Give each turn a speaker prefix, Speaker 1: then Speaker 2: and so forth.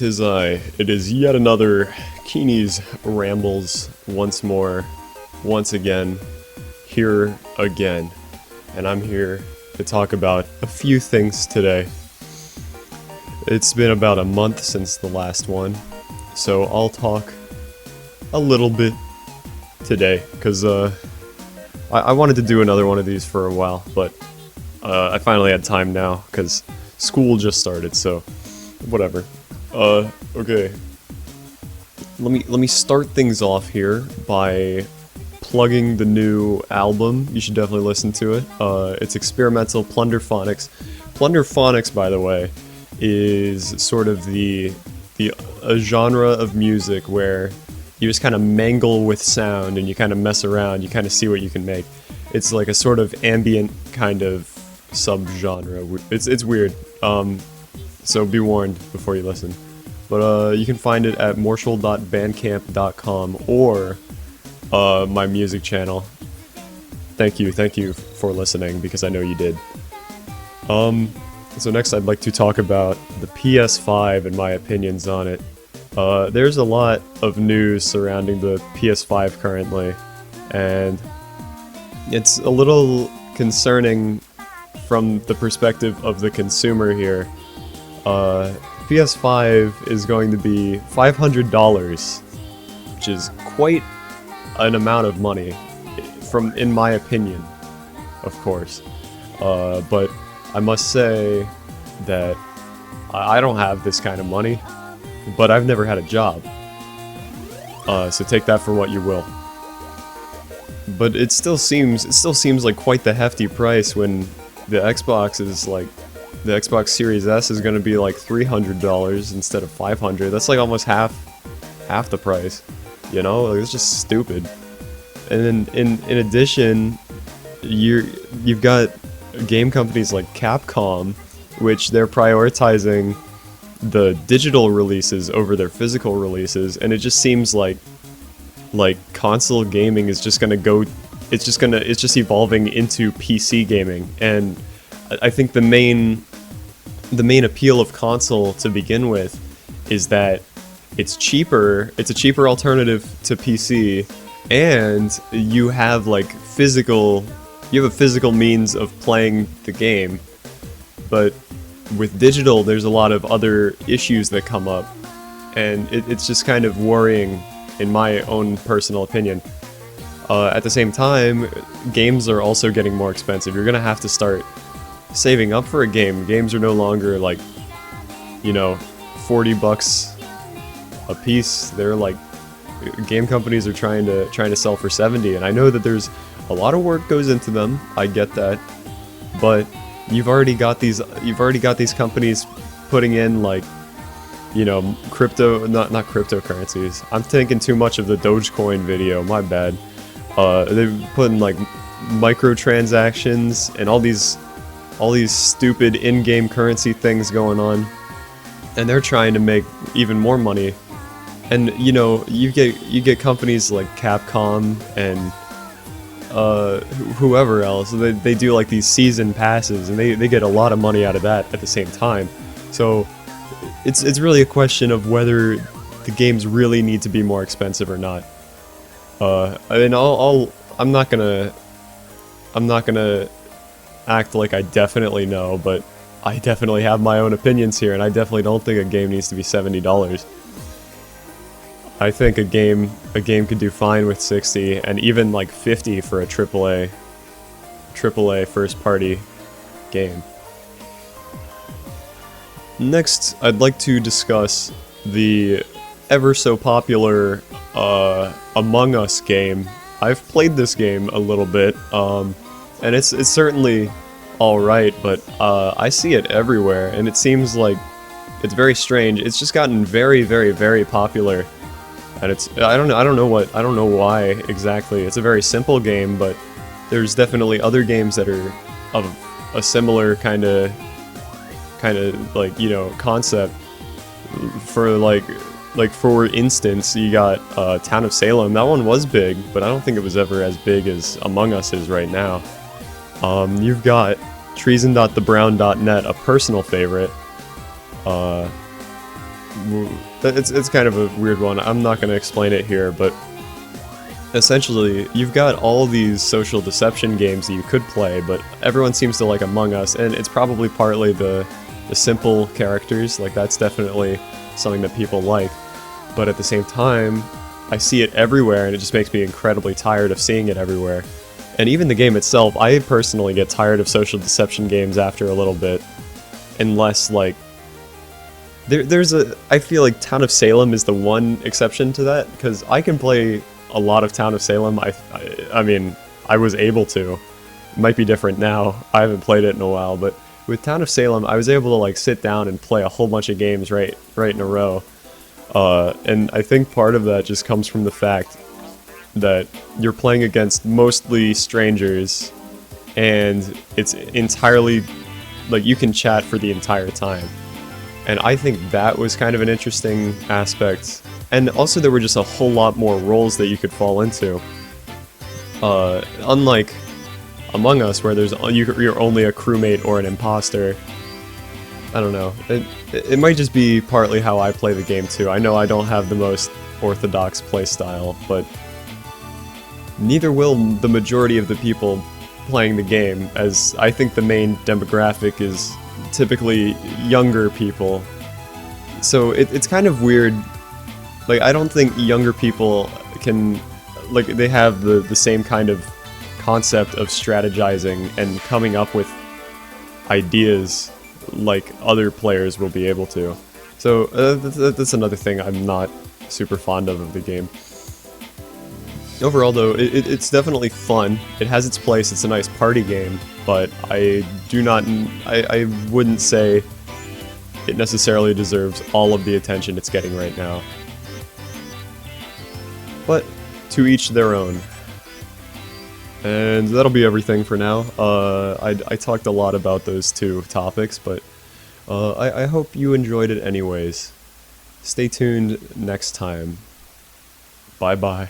Speaker 1: 'Tis I. It is yet another Kini's Rambles once more, once again, here again. And I'm here to talk about a few things today. It's been about a month since the last one, so I'll talk a little bit today, because I wanted to do another one of these for a while, but I finally had time now, because school just started, so whatever. Okay. Let me start things off here by plugging the new album. You should definitely listen to it. It's experimental Plunderphonics. Plunderphonics, by the way, is sort of a genre of music where you just kind of mangle with sound and you kind of mess around, you kind of see what you can make. It's like a sort of ambient kind of subgenre. It's weird. So be warned before you listen. But you can find it at morshal.bandcamp.com or my music channel. Thank you for listening, because I know you did. So next I'd like to talk about the PS5 and my opinions on it. There's a lot of news surrounding the PS5 currently, and it's a little concerning from the perspective of the consumer here. PS5 is going to be $500, which is quite an amount of money, in my opinion, of course. But I must say that I don't have this kind of money, but I've never had a job. So take that for what you will. But it still seems like quite the hefty price when the Xbox is like, the Xbox Series S is going to be like $300 instead of $500. That's like almost half the price. You know, like, it's just stupid. And then in addition, you've got game companies like Capcom, which they're prioritizing the digital releases over their physical releases, and it just seems like console gaming is just gonna go. It's just evolving into PC gaming, and I think the main appeal of console to begin with is that it's cheaper. It's a cheaper alternative to PC, and you have a physical means of playing the game. But with digital, there's a lot of other issues that come up, and it's just kind of worrying in my own personal opinion. At the same time, games are also getting more expensive. You're gonna have to start saving up for a game. Games are no longer like, $40 a piece. They're like, game companies are trying to sell for 70, and I know that there's a lot of work goes into them. I get that, but you've already got these companies putting in not cryptocurrencies. I'm thinking too much of the Dogecoin video. My bad. They've put in microtransactions and all these stupid in-game currency things going on, and they're trying to make even more money. And you get companies like Capcom and whoever else. They do like these season passes, and they get a lot of money out of that at the same time. So it's really a question of whether the games really need to be more expensive or not. I'm not gonna act like I definitely know, but I definitely have my own opinions here, and I definitely don't think a game needs to be $70. I think a game could do fine with 60, and even like 50 for a AAA first party game. Next, I'd like to discuss the ever so popular Among Us game. I've played this game a little bit, and it's certainly alright, but I see it everywhere, and it seems like it's very strange. It's just gotten very, very, very popular, and I don't know why exactly. It's a very simple game, but there's definitely other games that are of a similar kind of concept. For instance, you got Town of Salem. That one was big, but I don't think it was ever as big as Among Us is right now. You've got treason.thebrown.net, a personal favorite. it's kind of a weird one. I'm not going to explain it here, but essentially, you've got all these social deception games that you could play, but everyone seems to like Among Us, and it's probably partly the simple characters, like that's definitely something that people like, but at the same time, I see it everywhere, and it just makes me incredibly tired of seeing it everywhere. And even the game itself, I personally get tired of social deception games after a little bit, unless, like, I feel like Town of Salem is the one exception to that, because I can play a lot of Town of Salem. I mean, I was able to. It might be different now. I haven't played it in a while, but with Town of Salem, I was able to like sit down and play a whole bunch of games right in a row. And I think part of that just comes from the fact that you're playing against mostly strangers, and it's entirely like you can chat for the entire time. And I think that was kind of an interesting aspect. And also there were just a whole lot more roles that you could fall into. Unlike Among Us, where you're only a crewmate or an imposter. I don't know. It might just be partly how I play the game too. I know I don't have the most orthodox playstyle, but neither will the majority of the people playing the game, as I think the main demographic is typically younger people. So it's kind of weird. Like, I don't think younger people can, like, they have the same kind of concept of strategizing and coming up with ideas like other players will be able to. So that's another thing I'm not super fond of the game. Overall though, it's definitely fun. It has its place, it's a nice party game, but I wouldn't say it necessarily deserves all of the attention it's getting right now. But to each their own. And that'll be everything for now. I talked a lot about those two topics, but I hope you enjoyed it anyways. Stay tuned next time. Bye bye.